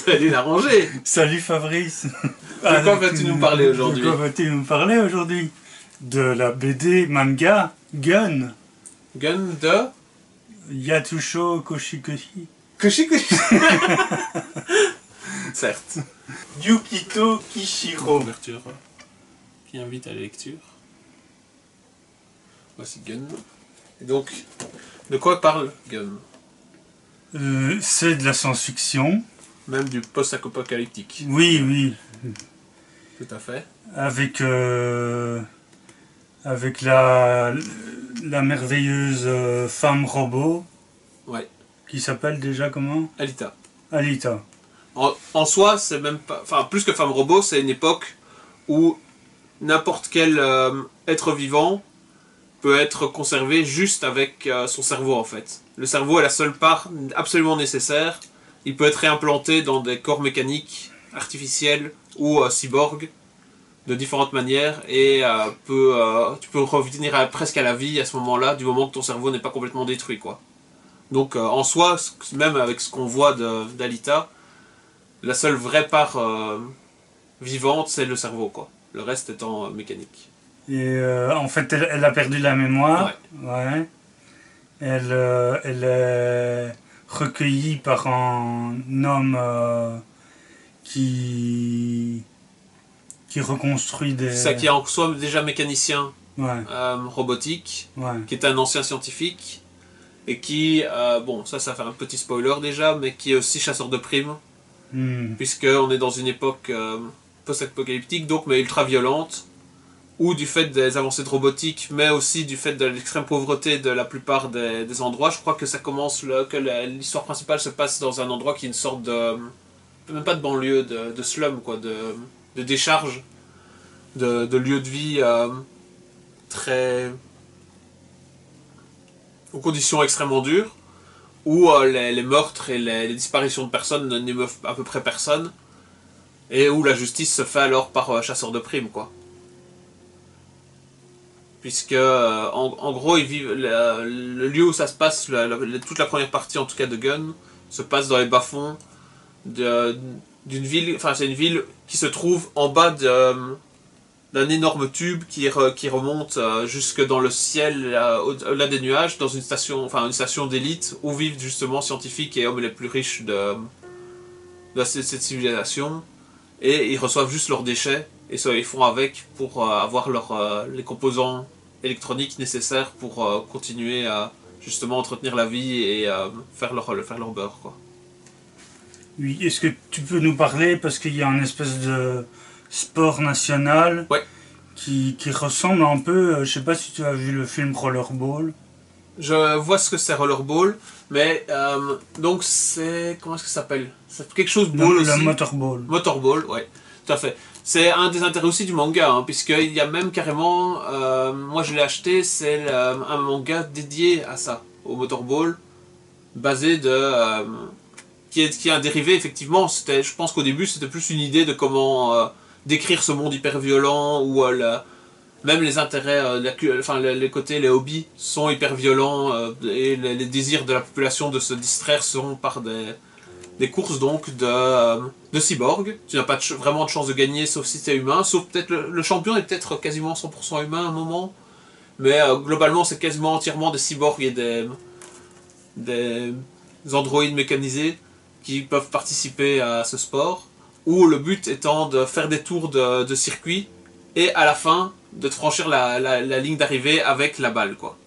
Salut l'arrangé. Salut Fabrice. De quoi vas-tu nous parler aujourd'hui? De quoi vas-tu nous parler aujourd'hui? De la BD manga Gun. Gun de Yatusho Koshikoshi. Koshikoshi. Certes. Yukito Kishiro. Ouverture qui invite à la lecture. Voici Gun. Et donc, de quoi parle Gun? C'est de la science-fiction. Même du post-apocalyptique. Oui, oui. Tout à fait. Avec la merveilleuse femme robot. Ouais. Qui s'appelle déjà comment? Alita. Alita. En soi, c'est même pas... Enfin, plus que femme robot, c'est une époque où n'importe quel être vivant peut être conservé juste avec son cerveau, en fait. Le cerveau est la seule part absolument nécessaire. Il peut être réimplanté dans des corps mécaniques, artificiels ou cyborgs, de différentes manières, et tu peux revenir presque à la vie à ce moment-là, du moment que ton cerveau n'est pas complètement détruit, quoi. Donc, en soi, même avec ce qu'on voit d'Alita, la seule vraie part vivante, c'est le cerveau, quoi. Le reste étant mécanique. Et en fait, elle a perdu la mémoire. Ouais. Ouais. Elle est recueillie par un homme qui reconstruit des... Ça qui est en soi déjà mécanicien, ouais. Robotique, Ouais. qui est un ancien scientifique, et qui, bon, ça fait un petit spoiler déjà, mais qui est aussi chasseur de primes, puisqu'on est dans une époque post-apocalyptique, donc mais ultra violente, ou du fait des avancées de robotique, mais aussi du fait de l'extrême pauvreté de la plupart des endroits. Je crois que ça commence, que l'histoire principale se passe dans un endroit qui est une sorte de... même pas de banlieue, de slum, quoi, de décharge, de lieu de vie très... aux conditions extrêmement dures, où les meurtres et les disparitions de personnes n'émeuvent à peu près personne, et où la justice se fait alors par chasseurs de primes, quoi. Puisque, en gros, ils vivent, le lieu où ça se passe, toute la première partie en tout cas de Gun, se passe dans les bas-fonds d'une ville, enfin c'est une ville qui se trouve en bas d'un énorme tube qui remonte jusque dans le ciel, au-delà des nuages, dans une station d'élite où vivent justement scientifiques et hommes les plus riches de cette civilisation, et ils reçoivent juste leurs déchets, et ça ils font avec pour avoir les composants électroniques nécessaires pour continuer à justement entretenir la vie et faire leur beurre, quoi. Oui, est-ce que tu peux nous parler, parce qu'il y a une espèce de sport national, ouais, qui ressemble un peu, je sais pas si tu as vu le film Rollerball. Je vois ce que c'est Rollerball, mais donc c'est... comment est-ce que ça s'appelle? C'est quelque chose de ball aussi. Le Motorball. Motorball, ouais, tout à fait. C'est un des intérêts aussi du manga, hein, puisqu'il y a même carrément... moi je l'ai acheté, c'est un manga dédié à ça, au Motorball, basé de... qui est un dérivé, effectivement. Je pense qu'au début c'était plus une idée de comment décrire ce monde hyper violent, où même les intérêts, les côtés, les hobbies sont hyper violents, et les désirs de la population de se distraire seront par des courses donc de cyborgs. Tu n'as pas vraiment de chance de gagner sauf si tu es humain, sauf peut-être le champion est peut-être quasiment 100% humain à un moment, mais globalement c'est quasiment entièrement des cyborgs et des androïdes mécanisés qui peuvent participer à ce sport, où le but étant de faire des tours de circuit et à la fin de franchir la ligne d'arrivée avec la balle, quoi.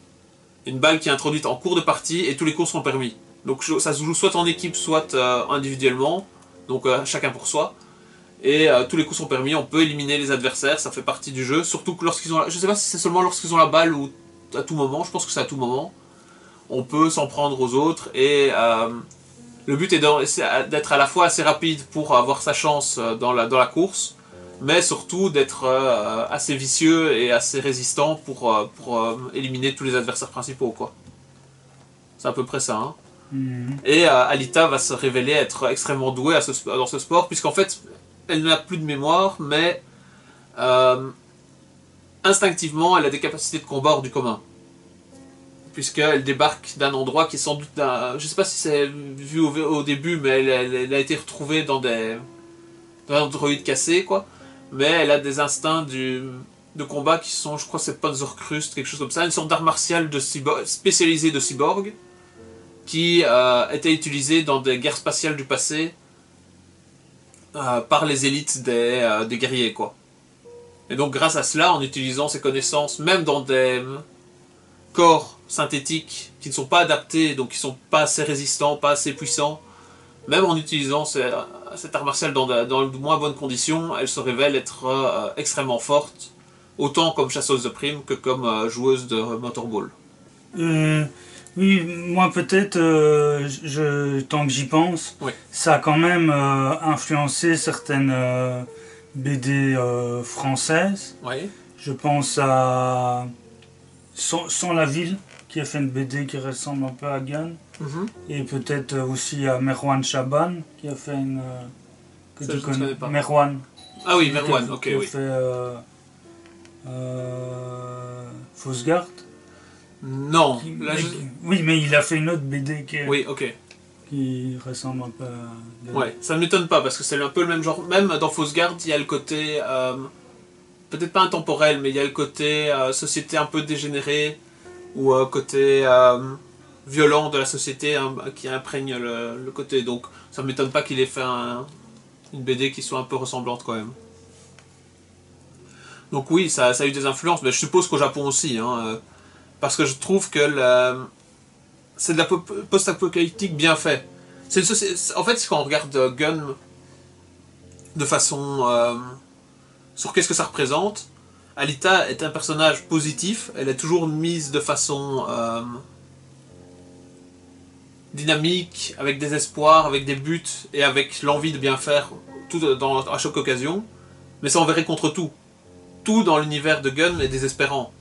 Une balle qui est introduite en cours de partie et tous les cours sont permis. Donc ça se joue soit en équipe, soit individuellement, donc chacun pour soi. Et tous les coups sont permis, on peut éliminer les adversaires, ça fait partie du jeu. Surtout que lorsqu'ils ont... je sais pas si c'est seulement lorsqu'ils ont la balle ou à tout moment, je pense que c'est à tout moment. On peut s'en prendre aux autres et le but est d'être à la fois assez rapide pour avoir sa chance dans la course, mais surtout d'être assez vicieux et assez résistant pour éliminer tous les adversaires principaux, quoi. C'est à peu près ça, hein. Et Alita va se révéler être extrêmement douée dans ce sport, puisqu'en fait, elle n'a plus de mémoire, mais instinctivement, elle a des capacités de combat hors du commun. puisqu'elle débarque d'un endroit qui est sans doute... je sais pas si c'est vu au début, mais elle a été retrouvée dans dans un androïde cassé, quoi. Mais elle a des instincts de combat qui sont, je crois, c'est Panzerkrust, quelque chose comme ça, une sorte d'art martial spécialisé de cyborg, qui était utilisé dans des guerres spatiales du passé par les élites des guerriers, quoi. Et donc grâce à cela, en utilisant ces connaissances, même dans des corps synthétiques qui ne sont pas adaptés, donc qui ne sont pas assez résistants, pas assez puissants, même en utilisant cet art martial dans de moins bonnes conditions, elle se révèle être extrêmement forte, autant comme chasseuse de primes que comme joueuse de motorball. Oui, moi peut-être, tant que j'y pense, Oui. ça a quand même influencé certaines BD françaises. Oui. Je pense à Sans la ville, qui a fait une BD qui ressemble un peu à Gun. Et peut-être aussi à Merwan Chaban, qui a fait une... que Ça, tu je ne connais connais pas. Merwan. Ah oui, Merwan, ok, qui a oui. fait Fausse Garde. Non, là je... Oui, mais il a fait une autre BD Oui, ok. qui ressemble un peu à... Ouais, ça ne m'étonne pas, parce que c'est un peu le même genre. Même dans Fausse Garde, il y a le côté... peut-être pas intemporel, mais il y a le côté société un peu dégénérée, ou côté violent de la société qui imprègne le côté. Donc ça ne m'étonne pas qu'il ait fait une BD qui soit un peu ressemblante quand même. Donc oui, ça a eu des influences, mais je suppose qu'au Japon aussi, hein, parce que je trouve que c'est de la post-apocalyptique bien fait. En fait, quand on regarde Gun de façon... sur qu'est-ce que ça représente, Alita est un personnage positif, elle est toujours mise de façon dynamique, avec des espoirs, avec des buts, et avec l'envie de bien faire à chaque occasion, mais ça enverrait contre tout. Tout dans l'univers de Gun est désespérant.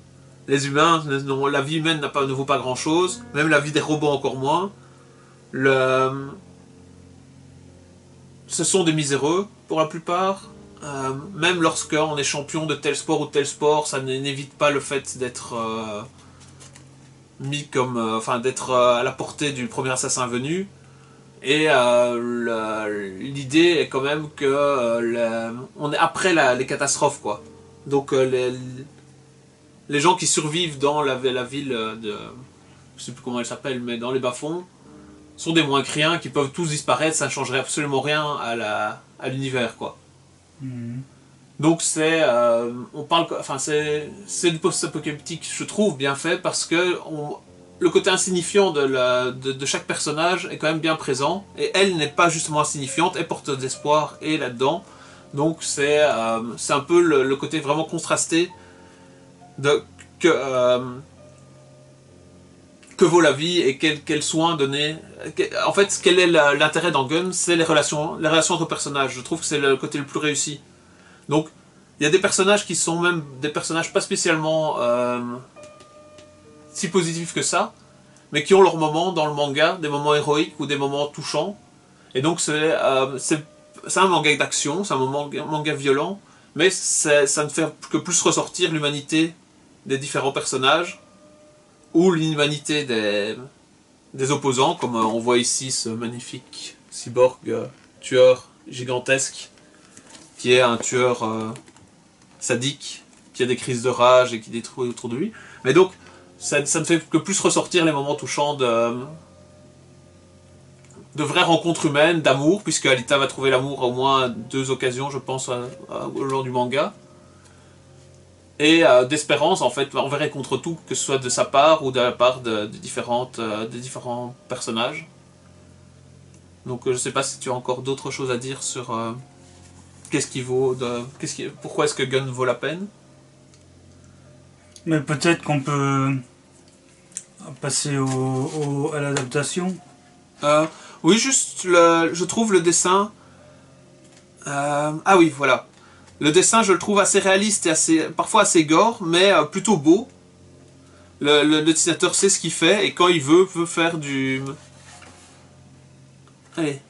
Les humains, la vie humaine ne vaut pas grand-chose, même la vie des robots encore moins. Ce sont des miséreux, pour la plupart. Même lorsqu'on est champion de tel sport ou tel sport, ça n'évite pas le fait d'être mis comme, d'être à la portée du premier assassin venu. Et l'idée est quand même que on est après les catastrophes, quoi. Donc les gens qui survivent dans la ville de, je sais plus comment elle s'appelle, mais dans les bas-fonds, sont des moins que rien qui peuvent tous disparaître, ça ne changerait absolument rien à l'univers, quoi. Donc c'est du post-apocalyptique, je trouve, bien fait, parce que le côté insignifiant de chaque personnage est quand même bien présent, et elle n'est pas justement insignifiante, elle porte d'espoir et là-dedans. Donc c'est un peu le côté vraiment contrasté que vaut la vie et quel soin donner. En fait, quel est l'intérêt dans Gun, c'est les relations entre personnages. Je trouve que c'est le côté le plus réussi. Donc, il y a des personnages qui sont même des personnages pas spécialement si positifs que ça, mais qui ont leurs moments dans le manga, des moments héroïques ou des moments touchants. Et donc, c'est un manga d'action, c'est un manga violent, mais ça ne fait que plus ressortir l'humanité des différents personnages, ou l'inhumanité des opposants, comme on voit ici ce magnifique cyborg tueur gigantesque, qui est un tueur sadique, qui a des crises de rage et qui détruit autour de lui. Mais donc, ça ne fait que plus ressortir les moments touchants de vraies rencontres humaines, d'amour, puisque Alita va trouver l'amour à au moins 2 occasions, je pense, au long du manga. Et d'espérance, en fait, envers contre tout, que ce soit de sa part ou de la part des différents personnages. Donc je sais pas si tu as encore d'autres choses à dire sur pourquoi est-ce que Gun vaut la peine. Mais peut-être qu'on peut passer à l'adaptation. Oui, juste, je trouve le dessin... ah oui, voilà. Le dessin, je le trouve assez réaliste et parfois assez gore, mais plutôt beau. Le dessinateur sait ce qu'il fait, et quand il veut faire du... Allez.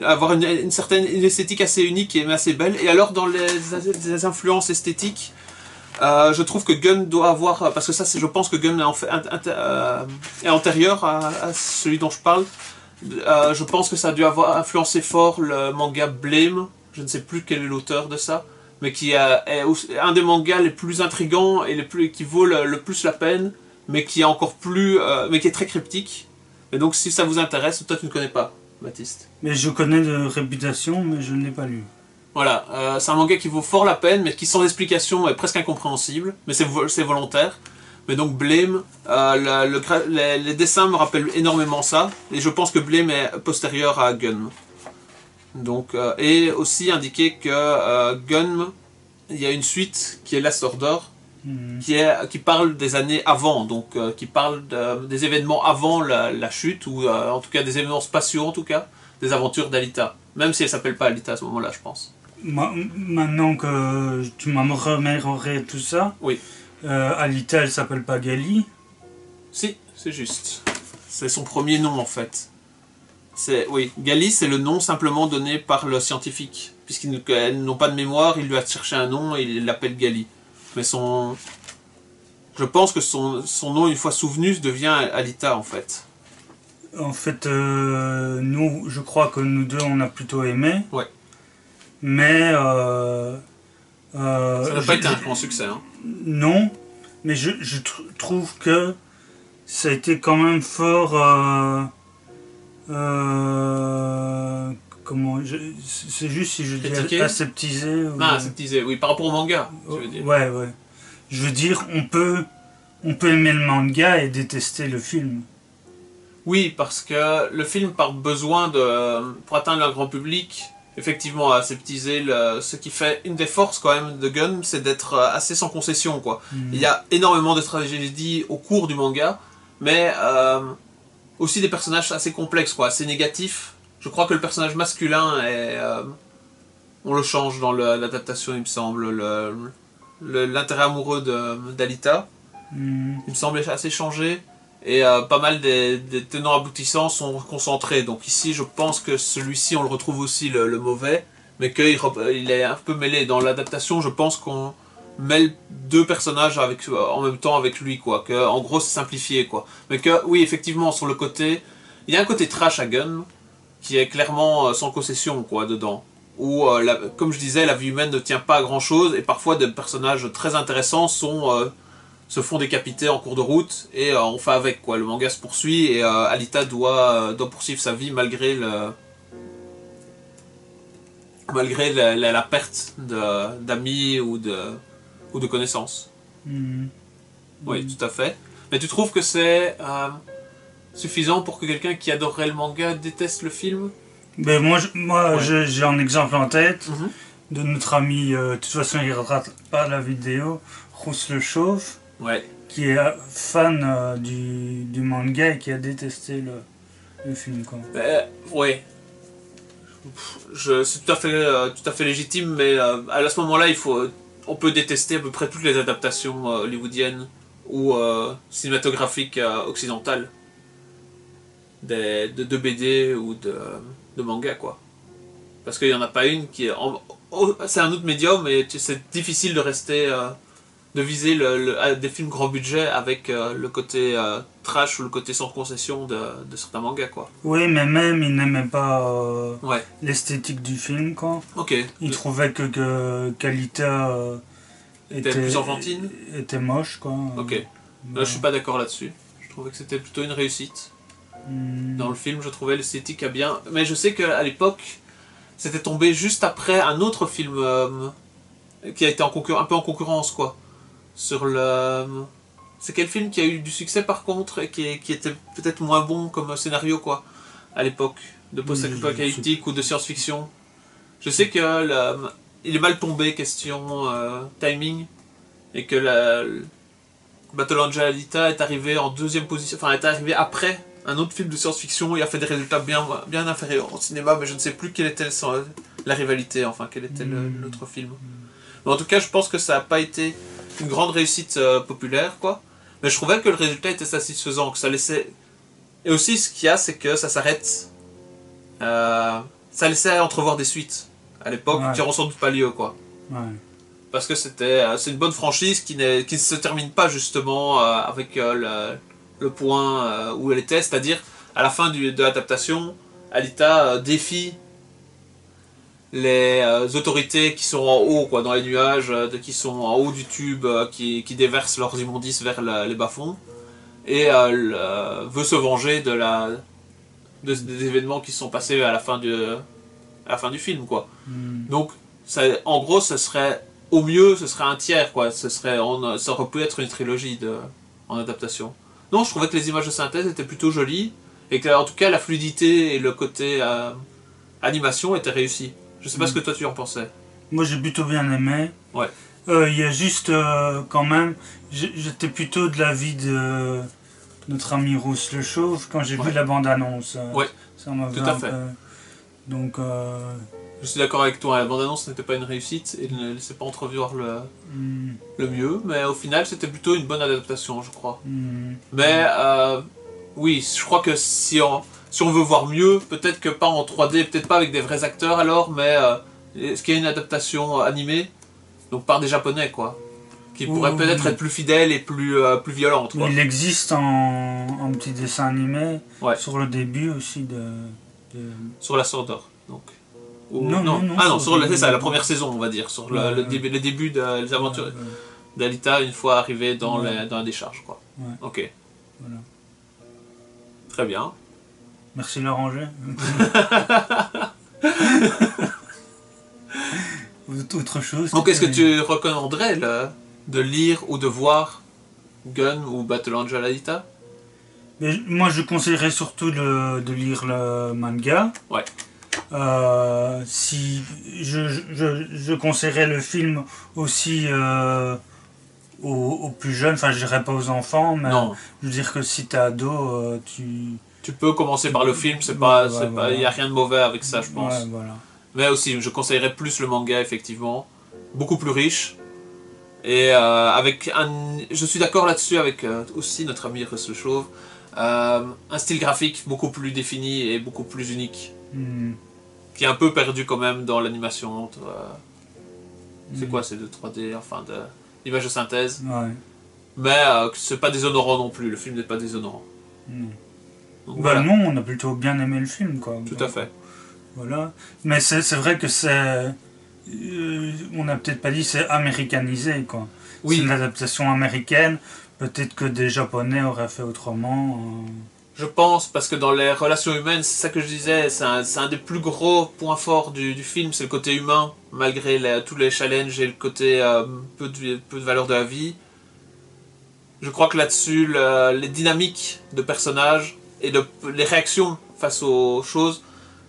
Avoir une esthétique assez unique et assez belle. Et alors, dans les influences esthétiques, Je trouve que Gunn doit avoir, parce que ça, je pense que Gunn est, en fait, est antérieur à celui dont je parle. Je pense que ça a dû avoir influencé fort le manga Blame. Je ne sais plus quel est l'auteur de ça, mais qui est un des mangas les plus intrigants et qui vaut le plus la peine, mais qui est encore plus, mais qui est très cryptique. Et donc, si ça vous intéresse, toi tu ne connais pas, Baptiste. Mais je connais de réputation, mais je ne l'ai pas lu. Voilà, c'est un manga qui vaut fort la peine, mais qui sans explication est presque incompréhensible, mais c'est volontaire. Mais donc Blame, les dessins me rappellent énormément ça, et je pense que Blame est postérieur à Gunm. Donc, et aussi indiqué que Gunm, il y a une suite qui est Last Order, qui parle des années avant, donc qui parle des événements avant la chute, ou en tout cas des événements spatiaux en tout cas, des aventures d'Alita. Même si elle s'appelle pas Alita à ce moment-là, je pense. Maintenant que tu m'as remémoré tout ça, oui. Alita, elle s'appelle pas Gali? Si, c'est juste. C'est son premier nom en fait. Oui, Gali, c'est le nom simplement donné par le scientifique. Puisqu'ils n'ont pas de mémoire, il lui a cherché un nom et il l'appelle Gali. Mais je pense que son nom, une fois souvenu, devient Alita en fait. En fait, nous, je crois que nous deux, on a plutôt aimé. Ouais. Mais... ça n'a pas été un grand succès. Hein. Non, mais je trouve que ça a été quand même fort... comment... C'est juste si je dis aseptisé. Aseptisé, oui, par rapport au manga, tu veux dire. Ouais. Je veux dire, on peut aimer le manga et détester le film. Oui, parce que le film, par besoin pour atteindre le grand public, effectivement, a aseptisé ce qui fait une des forces quand même de Gunn, c'est d'être assez sans concession, quoi. Il y a énormément de tragédies au cours du manga, mais aussi des personnages assez complexes, quoi, assez négatifs. Je crois que le personnage masculin on le change dans l'adaptation, il me semble, l'intérêt amoureux d'Alita. Il me semble assez changé. Et pas mal des tenants aboutissants sont concentrés. Donc ici, je pense que celui-ci, on le retrouve aussi, le mauvais, mais qu'il est un peu mêlé. Dans l'adaptation, je pense qu'on mêle deux personnages en même temps avec lui, quoi. Que, en gros, c'est simplifié, quoi. Mais que, oui, effectivement, sur le côté... Il y a un côté trash à Gunn, qui est clairement sans concession, quoi, dedans. Où, comme je disais, la vie humaine ne tient pas à grand-chose, et parfois des personnages très intéressants se font décapiter en cours de route et on fait avec, quoi. Le manga se poursuit et Alita doit poursuivre sa vie malgré la perte d'amis ou de connaissances. Oui, tout à fait. Mais tu trouves que c'est suffisant pour que quelqu'un qui adorerait le manga déteste le film? Ben moi j'ai un exemple en tête de notre ami, de toute façon il ne regardera pas la vidéo, Rousse le Chauve. Ouais. Qui est fan du manga et qui a détesté le film, quoi. Ouais. C'est tout à fait légitime, mais à ce moment-là, on peut détester à peu près toutes les adaptations hollywoodiennes ou cinématographiques occidentales de BD ou de manga, quoi. Parce qu'il n'y en a pas une qui est... c'est un autre médium et c'est difficile de rester... de viser des films grand budget avec le côté trash ou le côté sans concession de certains mangas, quoi. Oui, mais même il n'aimait pas l'esthétique du film, quoi. Ok. Il trouvait que Kalita était plus enfantine, était moche, quoi. Ok. Là, je suis pas d'accord là-dessus. Je trouvais que c'était plutôt une réussite. Dans le film, je trouvais l'esthétique bien. Mais je sais qu'à l'époque, c'était tombé juste après un autre film qui a été un peu en concurrence, quoi. Sur le... C'est quel film qui a eu du succès par contre et qui était peut-être moins bon comme scénario, quoi, à l'époque, de post-apocalyptique ou de science-fiction. Je sais que il est mal tombé, question timing, et que Battle Angel Alita est arrivé en deuxième position, enfin est arrivé après un autre film de science-fiction et a fait des résultats bien inférieurs au cinéma, mais je ne sais plus quelle était la rivalité, enfin quel était l'autre film. Mais en tout cas, je pense que ça n'a pas été une grande réussite populaire, quoi. Mais je trouvais que le résultat était satisfaisant, que ça laissait... Et aussi, ce qu'il y a, c'est que ça s'arrête... ça laissait entrevoir des suites, à l'époque, qui n'auront sans doute pas lieu, quoi. Ouais. parce que c'est une bonne franchise qui ne se termine pas justement avec le point où elle était, c'est-à-dire à la fin de l'adaptation, Alita défie les autorités qui sont en haut, quoi, dans les nuages, qui sont en haut du tube, qui déversent leurs immondices vers les bas-fonds, et veut se venger des événements qui sont passés à la fin du film, quoi. Donc, en gros, ce serait, au mieux, ce serait un tiers, quoi. Ça aurait pu être une trilogie en adaptation. Non, je trouvais que les images de synthèse étaient plutôt jolies, et que, en tout cas, la fluidité et le côté animation étaient réussis. Je sais pas ce que toi tu en pensais. Moi j'ai plutôt bien aimé. Ouais. Il y a juste quand même, j'étais plutôt de l'avis de notre ami Rousse le Chauve quand j'ai vu la bande-annonce. Ouais, ça m'a tout à fait. Donc... Je suis d'accord avec toi, la bande-annonce n'était pas une réussite et ne laissait pas entrevoir le mieux, mais au final c'était plutôt une bonne adaptation, je crois. Mais oui, je crois que si on veut voir mieux, peut-être que pas en 3D, peut-être pas avec des vrais acteurs alors, mais est-ce qu'il y a une adaptation animée, donc par des japonais, quoi, qui pourrait peut-être être plus fidèle et plus violente, quoi. Il existe en petit dessin animé, sur le début aussi Sur la Sordor, donc. Non, c'est ça, la première saison, on va dire, sur le début des aventures d'Alita, une fois arrivé dans la décharge, quoi. Ouais. Ok. Voilà. Très bien. Merci Lauranger. Autre chose. Donc est-ce que tu recommanderais de lire ou de voir Gun ou Battle Angel Alita? Mais moi je conseillerais surtout de lire le manga. Ouais. Si je conseillerais le film aussi aux plus jeunes, enfin je dirais pas aux enfants, mais non. Je veux dire que si t'es ado, tu peux commencer par le film, il n'y a rien de mauvais avec ça, je pense. Ouais, voilà. Mais aussi, je conseillerais plus le manga, effectivement, beaucoup plus riche, et je suis d'accord là-dessus avec aussi notre ami Russell Chauve, un style graphique beaucoup plus défini et beaucoup plus unique. Qui est un peu perdu quand même dans l'animation. C'est quoi, c'est de 3D, enfin l'image de synthèse. Ouais. Mais c'est pas déshonorant non plus, le film n'est pas déshonorant. Donc, voilà. Non, on a plutôt bien aimé le film, quoi. Tout à fait. Voilà. Mais c'est vrai que c'est... on n'a peut-être pas dit c'est américanisé, quoi. Oui. C'est une adaptation américaine. Peut-être que des Japonais auraient fait autrement. Je pense, parce que dans les relations humaines, c'est ça que je disais, c'est un des plus gros points forts du film, c'est le côté humain, malgré tous les challenges et le côté peu de valeur de la vie. Je crois que là-dessus, les dynamiques de personnages et les réactions face aux choses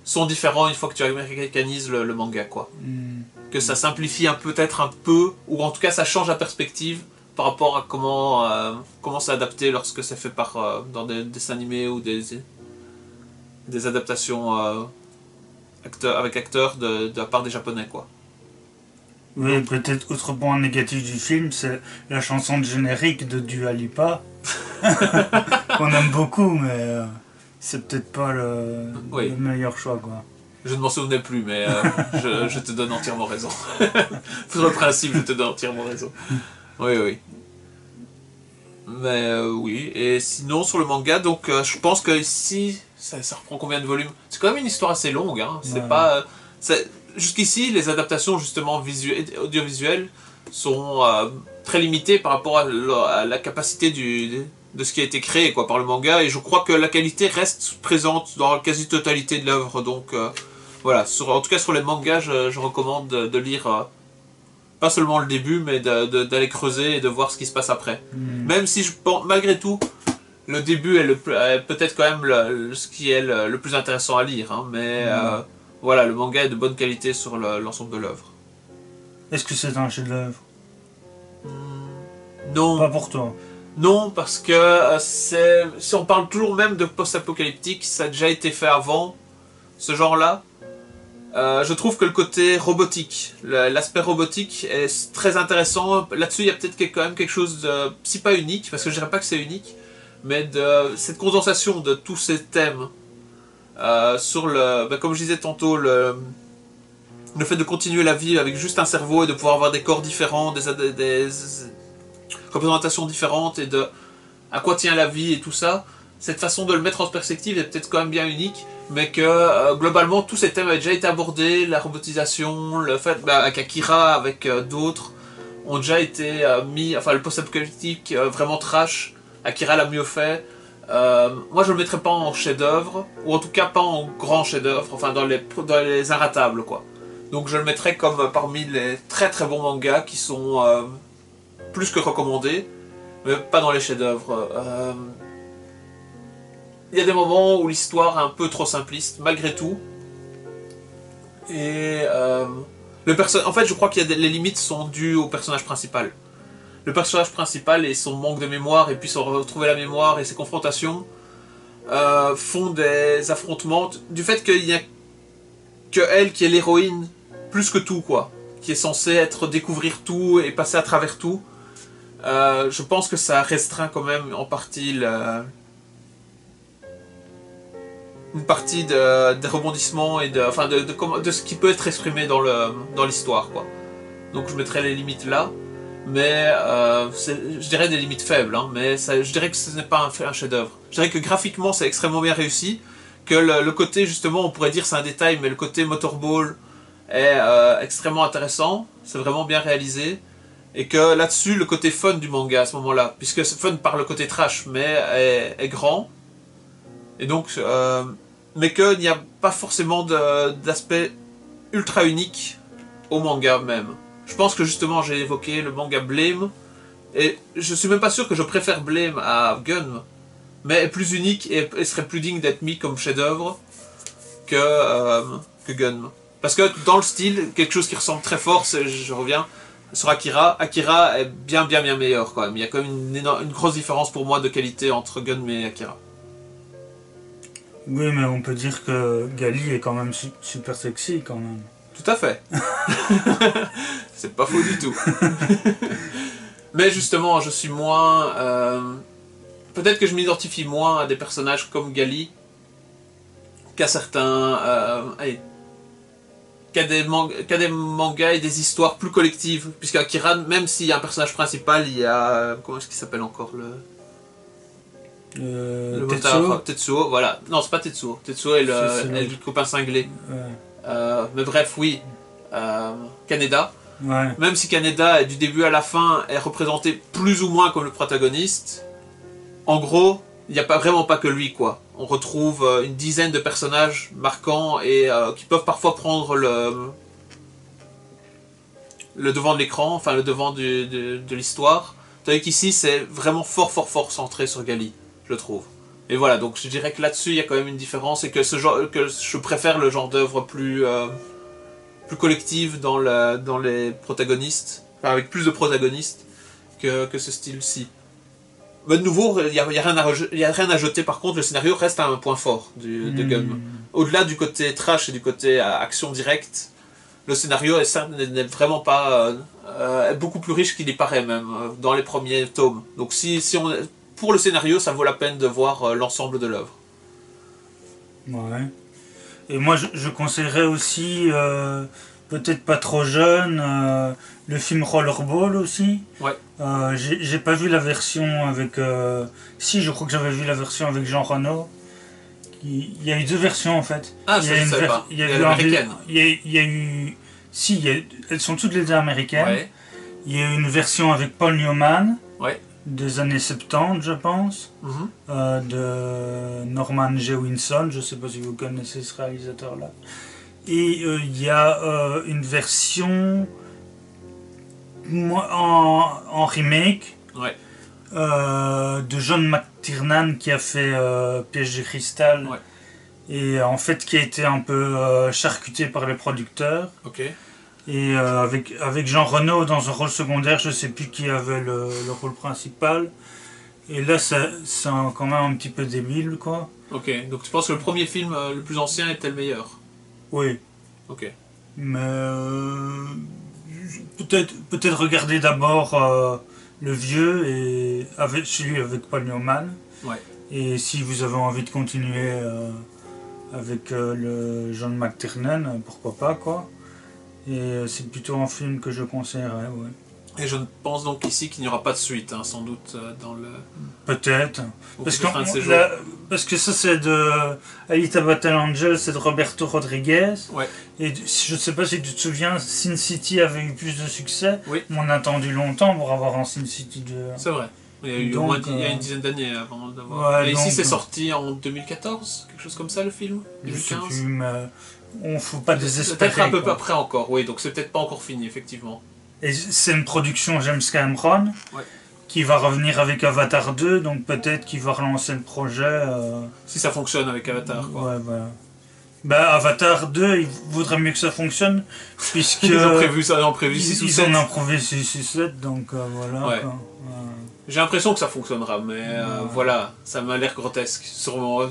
sont différents une fois que tu américanises le manga, quoi. Que ça simplifie peut-être un peu, ou en tout cas ça change la perspective par rapport à comment s'adapter lorsque c'est fait dans des dessins animés ou des adaptations avec acteurs de la part des Japonais, quoi. Oui, peut-être autre point négatif du film, c'est la chanson de générique de Dua Lipa, qu'on aime beaucoup, mais c'est peut-être pas le meilleur choix, quoi. Je ne m'en souvenais plus, mais je te donne entièrement raison. Pour le principe, je te donne entièrement raison. Oui. Mais oui, et sinon sur le manga, donc je pense que ici, ça reprend combien de volumes? C'est quand même une histoire assez longue, hein. C'est pas... Jusqu'ici, les adaptations justement audiovisuelles sont très limitées par rapport à la capacité de ce qui a été créé, quoi, par le manga, et je crois que la qualité reste présente dans la quasi-totalité de l'œuvre, donc voilà, en tout cas sur les mangas, je recommande de lire... pas seulement le début, mais d'aller creuser et de voir ce qui se passe après. Même si je pense, malgré tout, le début est peut-être quand même ce qui est le plus intéressant à lire, hein, mais voilà, le manga est de bonne qualité sur l'ensemble de l'œuvre. Est-ce que c'est un chef-d'œuvre? Non. Pas pour toi. Non, parce que si on parle toujours même de post-apocalyptique, ça a déjà été fait avant, ce genre-là. Je trouve que le côté robotique, l'aspect robotique est très intéressant. Là-dessus, il y a peut-être quand même quelque chose de, si pas unique, parce que je dirais pas que c'est unique, mais de cette condensation de tous ces thèmes sur comme je disais tantôt, le fait de continuer la vie avec juste un cerveau et de pouvoir avoir des corps différents, des représentations différentes et de à quoi tient la vie et tout ça, cette façon de le mettre en perspective est peut-être quand même bien unique, mais que globalement tous ces thèmes avaient déjà été abordés, la robotisation, le fait avec Akira, avec d'autres, ont déjà été mis, enfin le post-apocalyptique vraiment trash, Akira l'a mieux fait. Moi je le mettrais pas en chef-d'œuvre, ou en tout cas pas en grand chef-d'œuvre, enfin dans les inratables quoi. Donc je le mettrais comme parmi les très très bons mangas qui sont plus que recommandés, mais pas dans les chefs-d'œuvre. Il y a des moments où l'histoire est un peu trop simpliste, malgré tout. Et en fait, je crois que les limites sont dues au personnage principal. Le personnage principal et son manque de mémoire, et puis son retrouver la mémoire et ses confrontations, font des affrontements du fait qu'il n'y a que elle qui est l'héroïne, plus que tout, quoi. Qui est censée découvrir tout et passer à travers tout. Je pense que ça restreint quand même en partie une partie des rebondissements et de ce qui peut être exprimé dans l'histoire, quoi. Donc je mettrais les limites là, mais je dirais des limites faibles, hein, mais je dirais que ce n'est pas un chef-d'œuvre. Je dirais que graphiquement c'est extrêmement bien réussi, que le côté justement on pourrait dire c'est un détail, mais le côté motorball est extrêmement intéressant, c'est vraiment bien réalisé. Et que là-dessus, le côté fun du manga à ce moment-là, puisque c'est fun par le côté trash, mais est grand. Et donc, mais qu'il n'y a pas forcément d'aspect ultra unique au manga même. Je pense que justement, j'ai évoqué le manga Blame, et je suis même pas sûr que je préfère Blame à Gun, mais est plus unique et serait plus digne d'être mis comme chef-d'œuvre que Gun. Parce que dans le style, quelque chose qui ressemble très fort, je reviens sur Akira. Akira est bien meilleur quand même. Il y a quand même une grosse différence pour moi de qualité entre Gun et Akira. Oui, mais on peut dire que Gali est quand même super sexy quand même. Tout à fait. C'est pas faux du tout. Mais justement, je suis moins... peut-être que je m'identifie moins à des personnages comme Gali qu'à certains... qu'à des mangas et des histoires plus collectives. Puisque Akira, même s'il y a un personnage principal, il y a... comment est-ce qu'il s'appelle encore le motard Tetsuo, voilà. Non, c'est pas Tetsuo. Tetsuo est le copain cinglé. Ouais. Mais bref, oui. Kaneda. Ouais. Même si Kaneda, du début à la fin, est représenté plus ou moins comme le protagoniste, en gros, il n'y a vraiment pas que lui, quoi. On retrouve une dizaine de personnages marquants et qui peuvent parfois prendre le devant de l'écran, enfin le devant de l'histoire. Tandis qu'ici, c'est vraiment fort centré sur Gali, je trouve. Et voilà, donc je dirais que là-dessus, il y a quand même une différence et que je préfère le genre d'œuvre plus collective dans les protagonistes, enfin avec plus de protagonistes que ce style-ci. Mais de nouveau, il n'y a rien à jeter. Par contre, le scénario reste un point fort de Gun. Au-delà du côté trash et du côté action directe, le scénario n'est vraiment pas... est beaucoup plus riche qu'il y paraît même, dans les premiers tomes. Donc pour le scénario, ça vaut la peine de voir l'ensemble de l'œuvre. Ouais. Et moi, je conseillerais aussi, peut-être pas trop jeune, le film Rollerball aussi. Ouais. J'ai pas vu la version avec... si, je crois que j'avais vu la version avec Jean Reno. Il y a eu deux versions en fait. Ah, je ne savais pas. Il y a l'américaine. Il y a eu... Si, elles sont toutes les deux américaines. Ouais. Il y a eu une version avec Paul Newman. Ouais. Des années 70, je pense. De Norman J. Winson. Je sais pas si vous connaissez ce réalisateur-là. Et il y a une version en remake, ouais. De John McTiernan qui a fait Piège de cristal. Ouais. Et en fait qui a été un peu charcuté par les producteurs. Ok. Et avec Jean Reno dans un rôle secondaire, je sais plus qui avait le rôle principal. Et là, c'est quand même un petit peu débile, quoi. Ok, donc tu penses que le premier film, le plus ancien, était le meilleur? Oui. Ok. Mais peut-être regarder d'abord le vieux et celui avec Paul Newman. Ouais. Et si vous avez envie de continuer avec le John McTiernan, pourquoi pas, quoi. Et c'est plutôt un film que je conseillerais, ouais. Et je pense donc ici qu'il n'y aura pas de suite, hein, sans doute, dans le... Peut-être. Parce, fin de séjour. parce que ça, c'est de Alita Battle Angel, c'est de Roberto Rodriguez. Ouais. Et je ne sais pas si tu te souviens, Sin City avait eu plus de succès. Oui. Mais on a attendu longtemps pour avoir un Sin City 2. C'est vrai. Il y a eu Donc, au moins il y a une dizaine d'années avant d'avoir... Ouais, et ici, donc, c'est sorti en 2014, quelque chose comme ça, le film. Je sais 2015. plus, mais on ne faut pas désespérer. Peut-être un peu quoi. après encore, oui, donc c'est peut-être pas encore fini, effectivement. Et c'est une production James Cameron, Ouais. qui va revenir avec Avatar 2, donc peut-être qu'il va relancer le projet. Si ça fonctionne avec Avatar, quoi. Ouais, voilà. Bah, Avatar 2, il vaudrait mieux que ça fonctionne, puisque... Ils ont prévu ça, ils ont prévu 6 ou 7. Ils en ont prévu 6 ou 7, donc voilà. Ouais. Quoi. J'ai l'impression que ça fonctionnera, mais voilà, ça m'a l'air grotesque. Sûrement.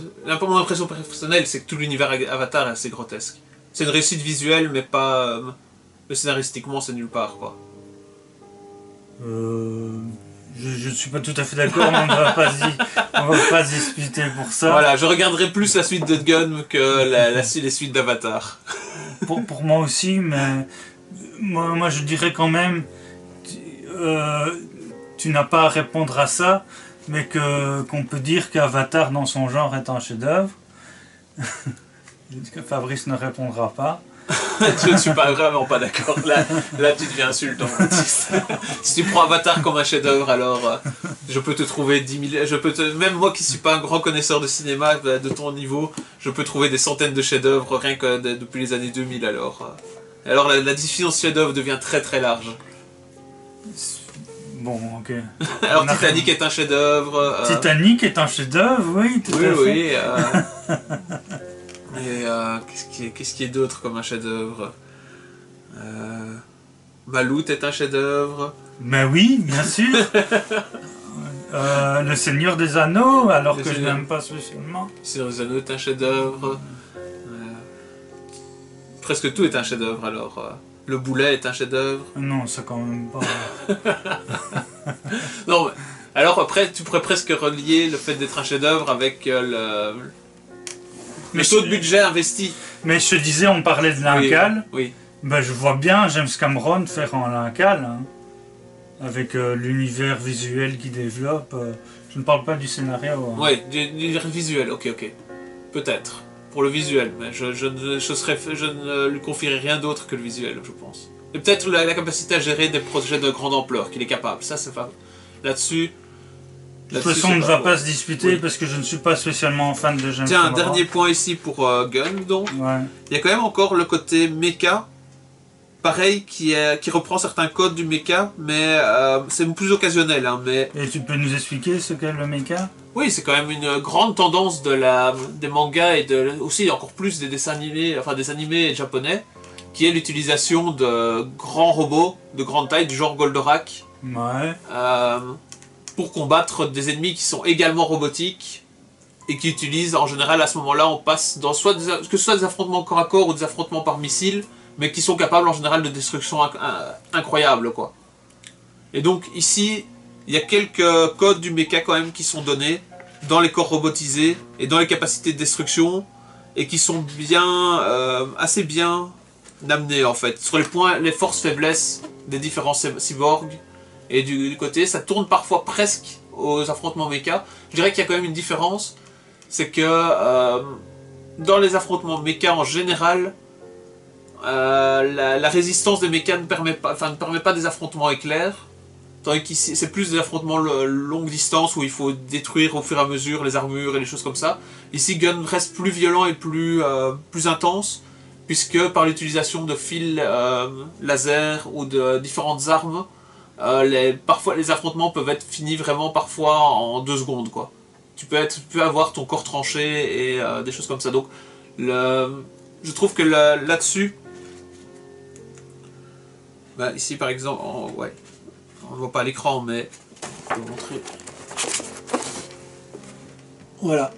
Mon impression personnelle, c'est que tout l'univers Avatar est assez grotesque. C'est une réussite visuelle, mais pas... mais scénaristiquement, c'est nulle part, quoi. Je suis pas tout à fait d'accord, mais on va pas discuter pour ça. Voilà, je regarderai plus la suite de Gun que les suites d'Avatar. Pour moi aussi, mais moi je dirais quand même, tu n'as pas à répondre à ça, mais qu'on peut dire qu'Avatar dans son genre est un chef-d'œuvre. Fabrice ne répondra pas. Je ne suis vraiment pas d'accord. Là, tu deviens insultant. Si tu prends Avatar comme un chef-d'œuvre, alors je peux te trouver 10 000. Même moi qui ne suis pas un grand connaisseur de cinéma de ton niveau, je peux trouver des centaines de chefs-d'œuvre rien que depuis les années 2000. Alors la définition de chef-d'œuvre devient très très large. Bon, ok. Alors Titanic est un chef-d'œuvre. Titanic est un chef-d'œuvre, oui, tout à fait. Oui. Et qu'est-ce qui est d'autre comme un chef-d'œuvre Malout est un chef-d'œuvre. Ben oui, bien sûr. Le Seigneur des Anneaux, alors que je n'aime pas spécialement. Le Seigneur des Anneaux est un chef-d'œuvre. Presque tout est un chef-d'œuvre alors. Le Boulet est un chef-d'œuvre. Non, ça quand même pas. Non, mais, alors après, tu pourrais presque relier le fait d'être un chef-d'œuvre avec le taux de budget investi. Mais je te disais, on parlait de l'Incal. Oui. Ben, je vois bien James Cameron faire en l'Incal, hein, avec l'univers visuel qu'il développe. Je ne parle pas du scénario. Hein. Oui, du visuel, ok. Peut-être. Pour le visuel, mais je ne lui confierai rien d'autre que le visuel, je pense. Et peut-être la capacité à gérer des projets de grande ampleur, qu'il est capable. Ça, c'est pas... Là-dessus... De toute façon, on ne va pas se disputer parce que je ne suis pas spécialement fan de James Tiens, Cameron. un dernier point ici pour Gun, donc. Ouais. Il y a quand même encore le côté mecha, pareil, qui reprend certains codes du mecha, mais c'est plus occasionnel. Hein, mais... Et tu peux nous expliquer ce qu'est le mecha? Oui, c'est quand même une grande tendance des mangas et aussi encore plus des dessins animés, enfin des animés japonais, qui est l'utilisation de grands robots de grande taille, du genre Goldorak. Ouais. Pour combattre des ennemis qui sont également robotiques et qui utilisent, en général, à ce moment-là, on passe dans que ce soit des affrontements corps à corps ou des affrontements par missile, mais qui sont capables en général de destruction incroyable, quoi. Et donc ici, il y a quelques codes du mecha quand même qui sont donnés dans les corps robotisés et dans les capacités de destruction et qui sont assez bien amenés en fait, sur les forces-faiblesses des différents cyborgs. Et du côté, ça tourne parfois presque aux affrontements méca. Je dirais qu'il y a quand même une différence. C'est que dans les affrontements méca en général, la résistance des méca ne permet pas des affrontements éclairs. Tandis qu'ici, c'est plus des affrontements longue distance où il faut détruire au fur et à mesure les armures et les choses comme ça. Ici, Gun reste plus violent et plus intense, puisque par l'utilisation de fils laser ou de différentes armes, parfois les affrontements peuvent être finis vraiment parfois en 2 secondes, quoi. Tu peux avoir ton corps tranché et des choses comme ça. Donc je trouve que là-dessus, ici par exemple, on ne voit pas à l'écran, mais je vais vous montrer. Voilà.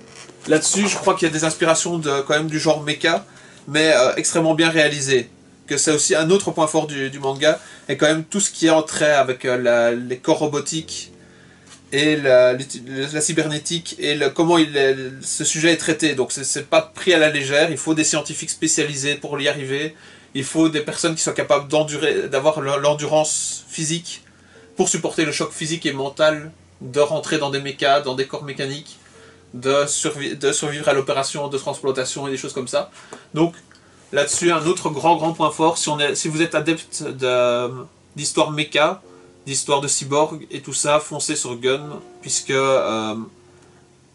Là-dessus, je crois qu'il y a des inspirations quand même du genre mecha, mais extrêmement bien réalisées. Que c'est aussi un autre point fort du manga, et quand même tout ce qui est en trait avec les corps robotiques et la cybernétique et comment ce sujet est traité. Donc c'est pas pris à la légère, il faut des scientifiques spécialisés pour y arriver. il faut des personnes qui soient capables d'avoir l'endurance physique pour supporter le choc physique et mental de rentrer dans des mechas, dans des corps mécaniques, de survivre à l'opération de transplantation et des choses comme ça. Donc là-dessus, un autre grand point fort, si vous êtes adepte d'histoire méca, d'histoire de cyborg et tout ça, foncez sur Gun, puisque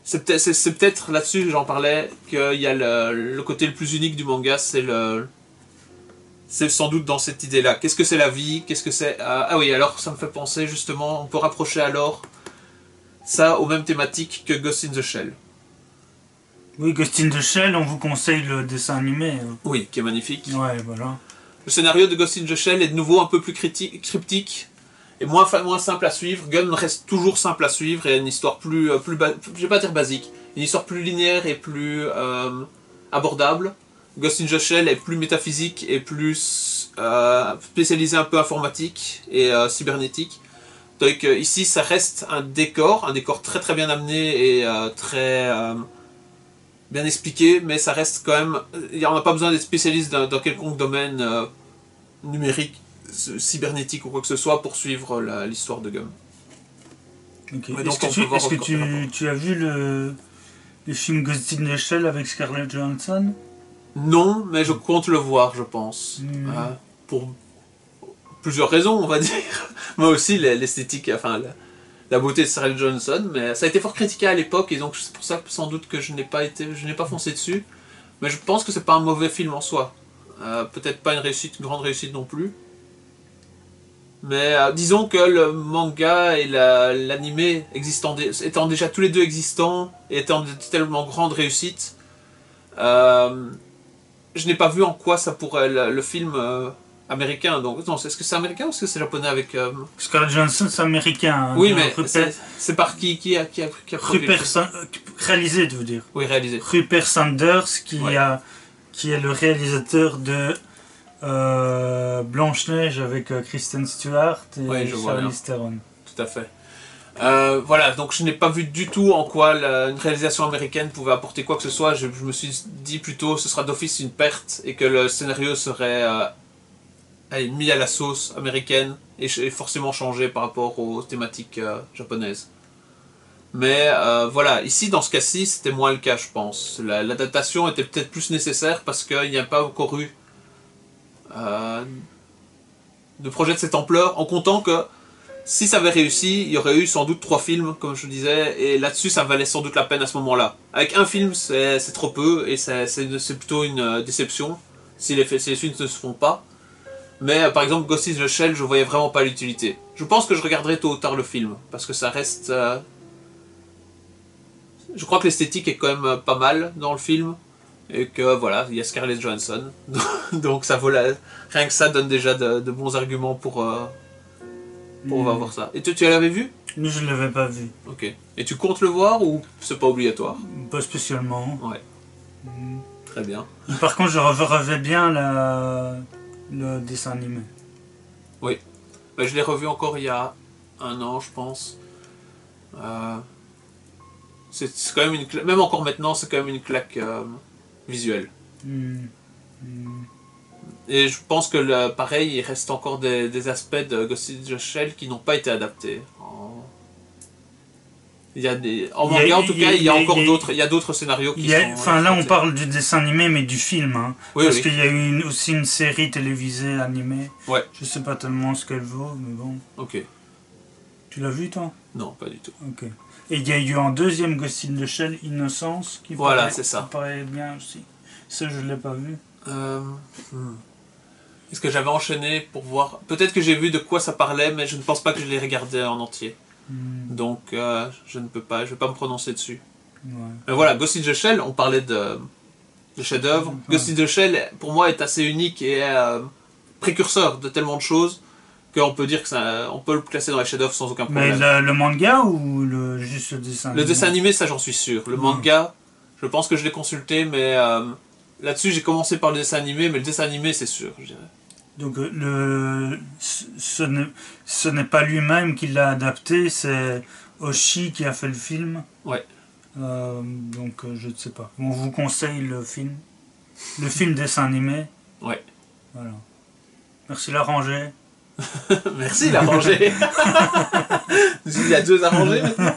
c'est peut-être là-dessus, j'en parlais, qu'il y a le côté le plus unique du manga, c'est sans doute dans cette idée-là. Qu'est-ce que c'est la vie? Qu'est-ce que c'est... Ah oui, alors ça me fait penser justement, on peut rapprocher alors ça aux mêmes thématiques que Ghost in the Shell. Oui, Ghost in the Shell, on vous conseille le dessin animé. Oui, qui est magnifique. Ouais, voilà. Le scénario de Ghost in the Shell est de nouveau un peu plus cryptique et moins simple à suivre. Gun reste toujours simple à suivre et une histoire plus je vais pas dire basique, une histoire plus linéaire et plus abordable. Ghost in the Shell est plus métaphysique et plus spécialisé un peu informatique et cybernétique. Donc ici ça reste un décor très très bien amené et très bien expliqué, mais ça reste quand même... On n'a pas besoin d'être spécialiste dans quelconque domaine numérique, cybernétique ou quoi que ce soit pour suivre l'histoire de Gum. Okay. Est-ce que tu as vu le film Ghost in the Shell avec Scarlett Johansson? Non, mais je compte le voir, je pense. Pour plusieurs raisons, on va dire. Moi aussi, l'esthétique, enfin, la beauté de Scarlett Johansson, mais ça a été fort critiqué à l'époque, et donc c'est pour ça sans doute que je n'ai pas foncé dessus. Mais je pense que c'est pas un mauvais film en soi. Peut-être pas une grande réussite non plus. Mais disons que le manga et l'anime étant déjà tous les deux existants, et étant de tellement grande réussite, je n'ai pas vu en quoi ça pourrait le film américain. Donc non, est-ce que c'est américain ou est-ce que c'est japonais avec Scarlett Johansson, c'est américain. Oui, mais c'est par qui a Rupert réalisé, tu veux dire? Oui, réalisé. Rupert Sanders, qui est le réalisateur de Blanche-Neige avec Kristen Stewart et Charlize Theron. Tout à fait. Voilà, donc je n'ai pas vu du tout en quoi une réalisation américaine pouvait apporter quoi que ce soit. Je me suis dit plutôt ce sera d'office une perte et que le scénario serait mis à la sauce américaine et forcément changé par rapport aux thématiques japonaises. Mais voilà, ici dans ce cas-ci c'était moins le cas, je pense. L'adaptation était peut-être plus nécessaire parce qu'il n'y a pas encore eu de projet de cette ampleur, en comptant que si ça avait réussi, il y aurait eu sans doute 3 films, comme je disais, et là-dessus ça valait sans doute la peine à ce moment-là. Avec un film, c'est trop peu, et c'est plutôt une déception si les suites ne se font pas. Mais par exemple, Ghost in the Shell, je voyais vraiment pas l'utilité. Je pense que je regarderai tôt ou tard le film, parce que ça reste... Je crois que l'esthétique est quand même pas mal dans le film, et que voilà, il y a Scarlett Johansson, donc ça vaut rien que ça donne déjà de bons arguments pour voir ça. Et tu l'avais vu? Non, je ne l'avais pas vu. Ok. Et tu comptes le voir ou c'est pas obligatoire? Pas spécialement. Ouais. Très bien. Par contre, je reverrai bien le dessin animé. Oui. Bah, je l'ai revu encore il y a 1 an, je pense. C'est quand même même encore maintenant, c'est quand même une claque visuelle. Et je pense que pareil, il reste encore des aspects de Ghost in the Shell qui n'ont pas été adaptés. En manga, en tout cas, il y a encore d'autres scénarios qui sont... Enfin, là, on parle du dessin animé, mais du film. Hein, oui, parce qu'il y a eu aussi une série télévisée animée. Ouais. Je sais pas tellement ce qu'elle vaut, mais bon. Ok. Tu l'as vu, toi? Non, pas du tout. Ok. Et il y a eu un deuxième Ghost in the Shell, Innocence, qui c'est ça. paraît bien aussi. Ça, je l'ai pas vu. Est-ce que j'avais enchaîné pour voir... Peut-être que j'ai vu de quoi ça parlait, mais je ne pense pas que je l'ai regardé en entier. Donc, je ne peux pas, je vais pas me prononcer dessus. Ouais. Mais voilà, Ghost in the Shell, on parlait de chef-d'œuvre. Ghost in the Shell, pour moi, est assez unique et précurseur de tellement de choses qu'on peut dire que on peut le classer dans les chefs-d'œuvre sans aucun problème. Mais le manga ou juste le dessin animé? Le dessin animé, ça j'en suis sûr. Le manga, je pense que je l'ai consulté, mais là-dessus j'ai commencé par le dessin animé, mais le dessin animé c'est sûr, je dirais. Donc ce n'est pas lui-même qui l'a adapté, c'est Oshii qui a fait le film. Ouais. Donc je ne sais pas. On vous conseille le film dessin animé. Ouais. Voilà. Merci la rangée. Merci, il a rangé. Il y a 2 à ranger maintenant.